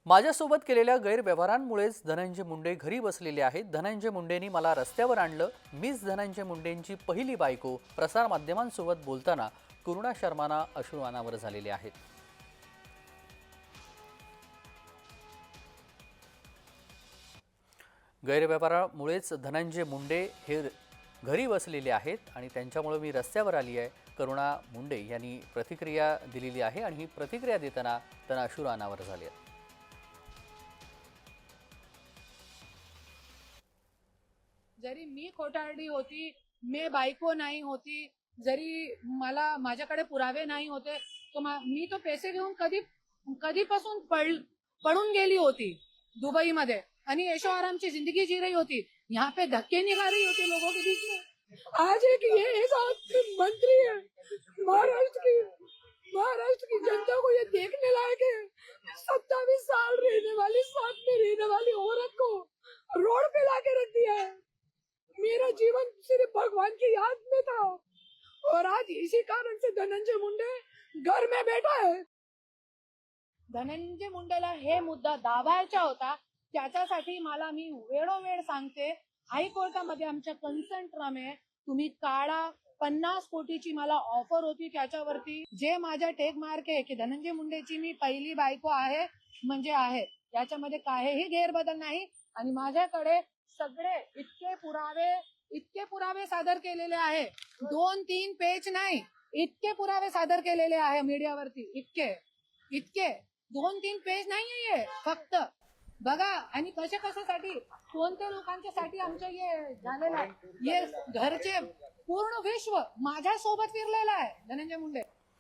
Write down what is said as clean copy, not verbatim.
माझ्यासोबत केलेल्या गैरव्यवहारांमुळेच धनंजय मुंडे घरी बसलेले आहेत। धनंजय मुंडेंनी मला रस्त्यावर आणलं। मीच धनंजय मुंडेंची पहिली बायको। प्रसारमाध्यमांसोबत बोलताना करुणा शर्मांना अश्रू अनावर झालेले आहेत। गैरव्यवहारामुळेच धनंजय मुंडे हे घरी बसलेले आहेत आणि त्यांच्यामुळे मी रस्त्यावर आली आहे। करुणा मुंडे यांनी प्रतिक्रिया दिलेली आहे आणि ही प्रतिक्रिया देताना त्यांना अश्रू अनावर झाले आहेत। जरी मी खोटारडी होती, मी बायको नाही होती, जरी मला माझ्याकडे पुरावे नाही होते, तो मी तो पैसे घेऊन कधीपासून पळून गेली होती दुबई मध्ये आणि ऐशो आराम की जिंदगी जी रही होती। यहाँ पे धक्के निकाल रही होती लोगों के बीच में। आज एक मंत्री है महाराष्ट्र की जनता को ये देखने लायक है। 27 साल रहने वाली, साथ में रहने वाली औरत को रोड पे लाके रख दिया है। मेरा जीवन सिर्फ भगवान की याद में था और आज इसी कारण से धनंजय मुंडे घर में बैठा है। धनंजय मुंडेला हे मुद्दा दाबायचा होता, त्याच्यासाठी मला मी वेळोवेळ सांगते, हायकोर्टामध्ये आमच्या कन्संट्रम आहे, तुम्ही काढा। 50 कोटीची मला ऑफर होती त्याच्यावरती, जे माझा टेक मार्क आहे की धनंजय मुंडेची मी पहिली बायको आहे म्हणजे आहे, याच्यामध्ये काहीही गैरबदल नाही। आणि माझ्याकडे सगळे इतके पुरावे सादर केलेले आहे, 2-3 पेज नाही, इतके पुरावे सादर केलेले आहे मीडियावरती, इतके 2-3 पेज नाहीये फक्त बघा। आणि कशासाठी कोणत्या लोकांच्यासाठी आमच्या हे झालेलं आहे, हे घरचे पूर्ण विश्व माझ्या सोबत फिरलेलं आहे धनंजय मुंडे।